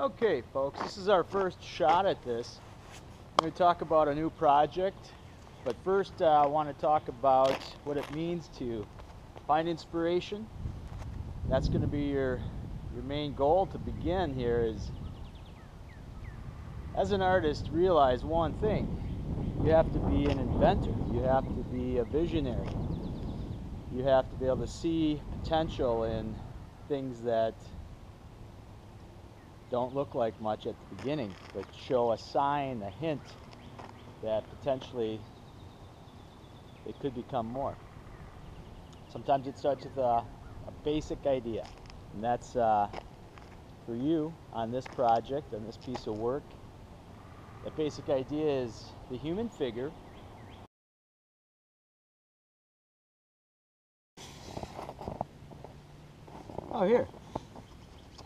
Okay, folks, this is our first shot at this. I'm going to talk about a new project, but first I want to talk about what it means to find inspiration. That's going to be your main goal to begin here is, as an artist, realize one thing. You have to be an inventor. You have to be a visionary. You have to be able to see potential in things that don't look like much at the beginning, but show a sign, a hint that potentially it could become more. Sometimes it starts with a basic idea, and that's for you on this project, on this piece of work. The basic idea is the human figure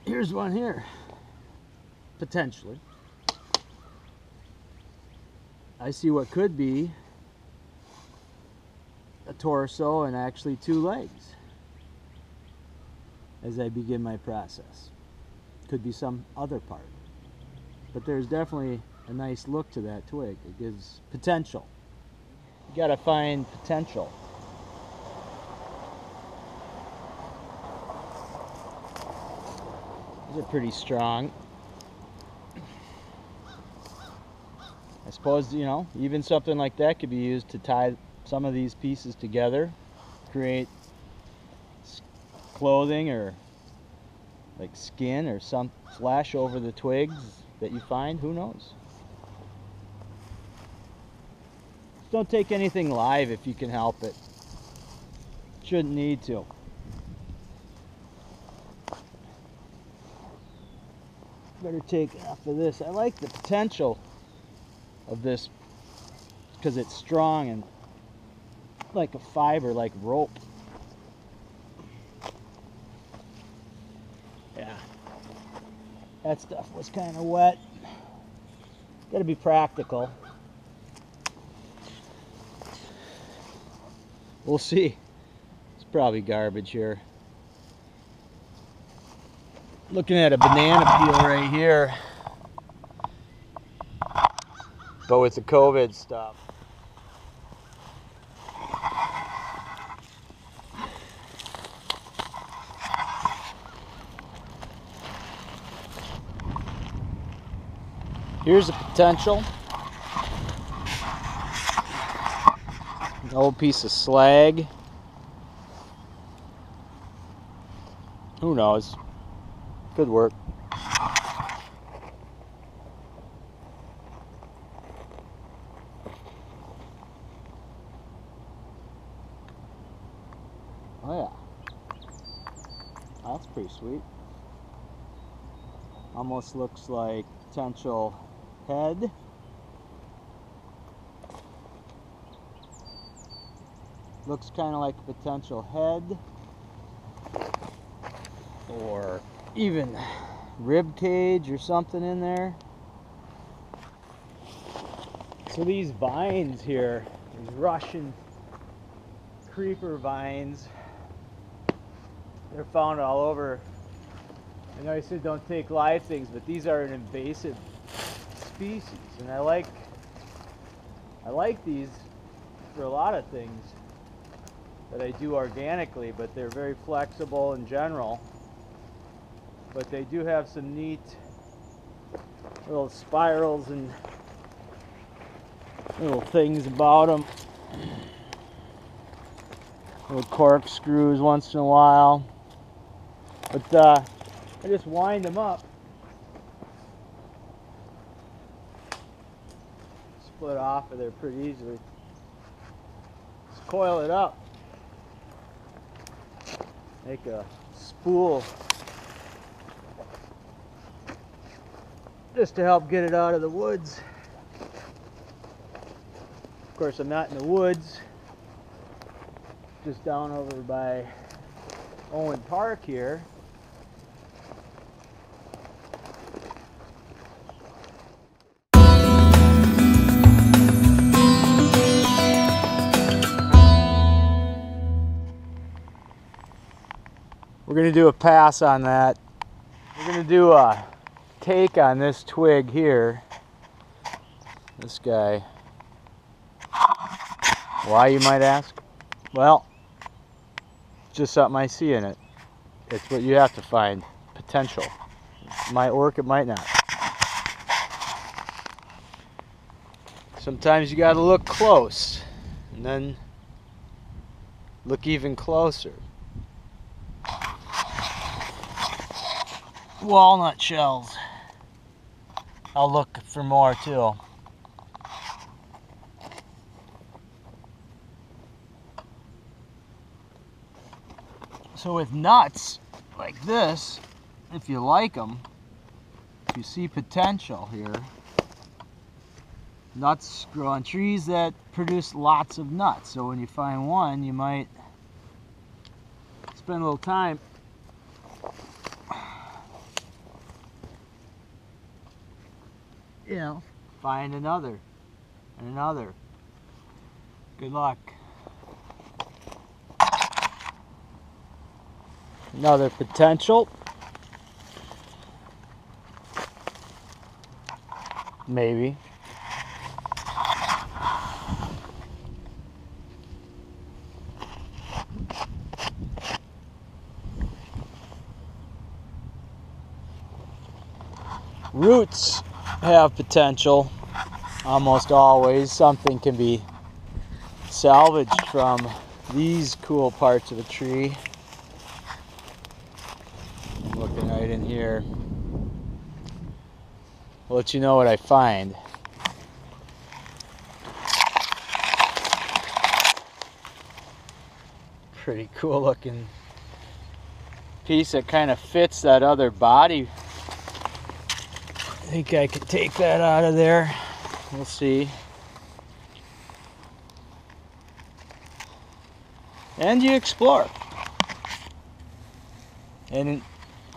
here's one here. Potentially. I see what could be a torso and actually two legs as I begin my process. Could be some other part. But there's definitely a nice look to that twig. It gives potential. You gotta find potential. These are pretty strong. I suppose, you know, even something like that could be used to tie some of these pieces together, create clothing or like skin or some flash over the twigs that you find. Who knows? Just don't take anything live if you can help it. Shouldn't need to. Better take off of this. I like the potential of this because it's strong and like a fiber, like rope. Yeah, that stuff was kind of wet. Gotta be practical. We'll see. It's probably garbage here. Looking at a banana peel right here, but with the COVID stuff. Here's a potential. An old piece of slag. Who knows? Could work. Oh yeah, that's pretty sweet. Almost looks like potential head. Looks kind of like a potential head, or even rib cage or something in there. So these vines here, these Russian creeper vines, they're found all over. I know I said don't take live things, but these are an invasive species, and I like these for a lot of things that I do organically, but they're very flexible in general. But they do have some neat little spirals and little things about them. Little corkscrews once in a while. But I just wind them up. Split off of there pretty easily. Just coil it up. Make a spool. Just to help get it out of the woods. Of course, I'm not in the woods. Just down over by Owen Park here. We're going to do a pass on that. We're going to do a take on this twig here, this guy. Why, you might ask? Well, just something I see in it. It's what you have to find. Potential. It might work, it might not. Sometimes you gotta look close and then look even closer. Walnut shells. I'll look for more too. So with nuts like this, if you like them, if you see potential here, nuts grow on trees that produce lots of nuts. So when you find one, you might spend a little time find another and another. Good luck. Another potential. Maybe. Roots have potential almost always. Something can be salvaged from these cool parts of the tree. I'm looking right in here. I'll let you know what I find. Pretty cool looking piece that kind of fits that other body. I think I could take that out of there. We'll see. And you explore. And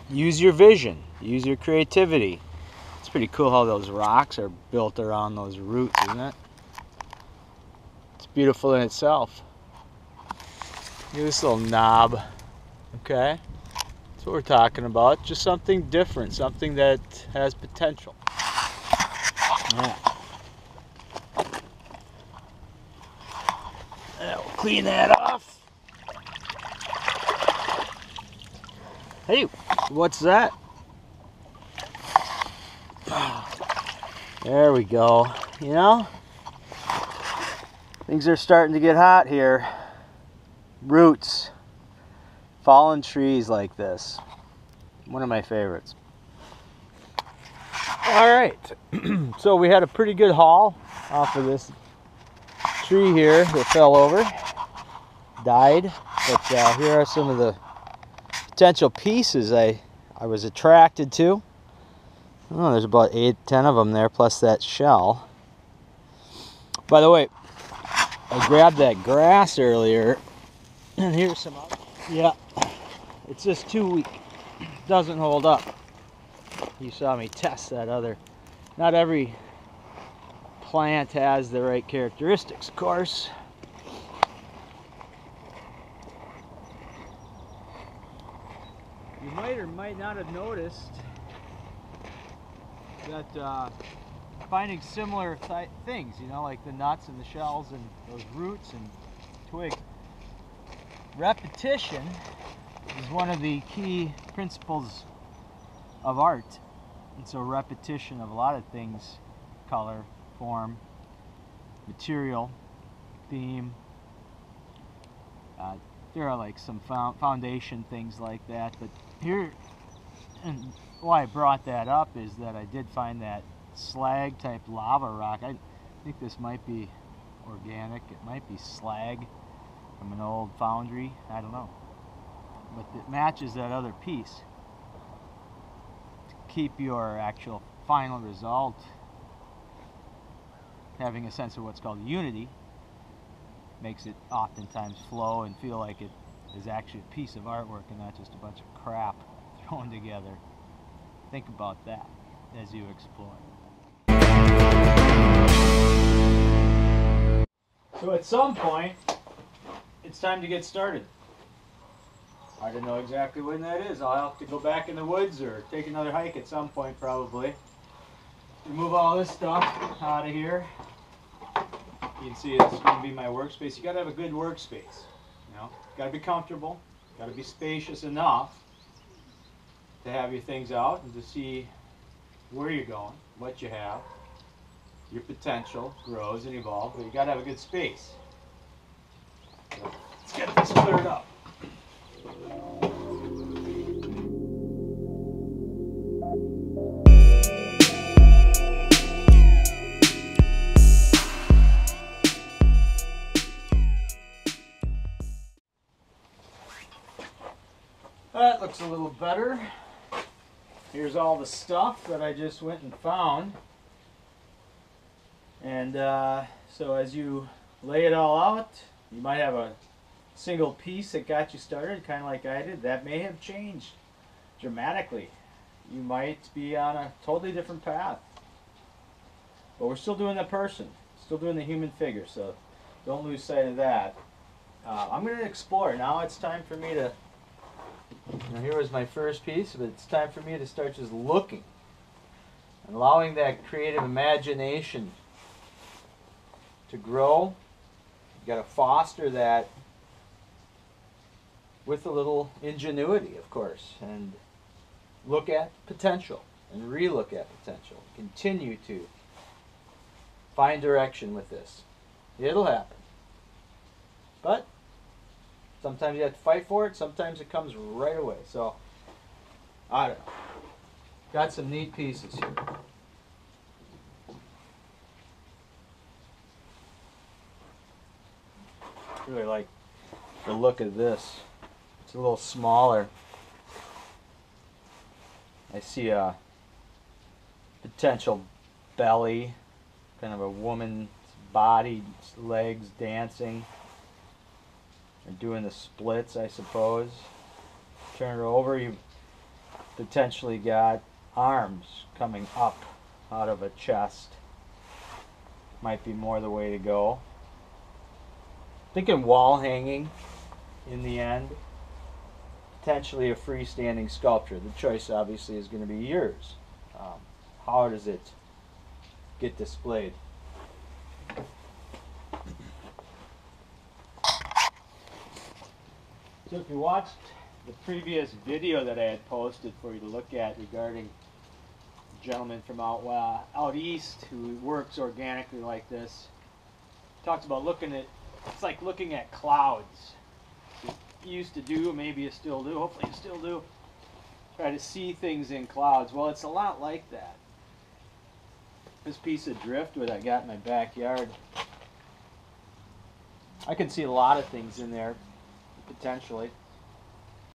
use your vision. Use your creativity. It's pretty cool how those rocks are built around those roots, isn't it? It's beautiful in itself. Look at this little knob. Okay? That's what we're talking about. Just something different, something that has potential. Yeah. We'll clean that off. Hey, what's that? There we go. You know, things are starting to get hot here. Roots. Fallen trees like this. One of my favorites. Alright, so we had a pretty good haul off of this tree here that fell over. Died. But here are some of the potential pieces I was attracted to. Oh, there's about 8-10 of them there, plus that shell. By the way, I grabbed that grass earlier, and here's some other. Yeah, it's just too weak. Doesn't hold up. You saw me test that other. Not every plant has the right characteristics, of course. You might or might not have noticed that finding similar things, you know, like the nuts and the shells and those roots and twigs. Repetition is one of the key principles of art. And so repetition of a lot of things, color, form, material, theme. There are like some foundation things like that, but here, and why I brought that up is that I did find that slag type lava rock. I think this might be organic, it might be slag from an old foundry, I don't know. But it matches that other piece. To keep your actual final result having a sense of what's called unity, makes it oftentimes flow and feel like it is actually a piece of artwork and not just a bunch of crap thrown together. Think about that as you explore. So at some point, it's time to get started. I don't know exactly when that is. I'll have to go back in the woods or take another hike at some point probably. Remove all this stuff out of here. You can see this is going to be my workspace. You got to have a good workspace. You know, got to be comfortable. Got to be spacious enough to have your things out and to see where you're going, what you have. Your potential grows and evolves, but you got to have a good space. So, let's get this cleared up. That looks a little better. Here's all the stuff that I just went and found. And so as you lay it all out, you might have a single piece that got you started, kind of like I did. That may have changed dramatically. You might be on a totally different path. But we're still doing the person, still doing the human figure, so don't lose sight of that. I'm going to explore. Now it's time for me to, now here was my first piece, but it's time for me to start just looking and allowing that creative imagination to grow. You got to foster that with a little ingenuity, of course, and look at potential and relook at potential. Continue to find direction with this. It'll happen. But sometimes you have to fight for it, sometimes it comes right away. So, I don't know. Got some neat pieces here. Really like the look of this. It's a little smaller. I see a potential belly, kind of a woman's body, legs dancing. They're doing the splits, I suppose. Turn it over, you potentially got arms coming up out of a chest. Might be more the way to go. Thinking wall hanging in the end. Potentially a freestanding sculpture. The choice obviously is going to be yours. How does it get displayed? So if you watched the previous video that I had posted for you to look at regarding a gentleman from out east who works organically like this, talks about looking at, it's like looking at clouds. You used to do, maybe you still do, hopefully you still do, try to see things in clouds. Well, it's a lot like that. This piece of driftwood I got in my backyard, I can see a lot of things in there, potentially.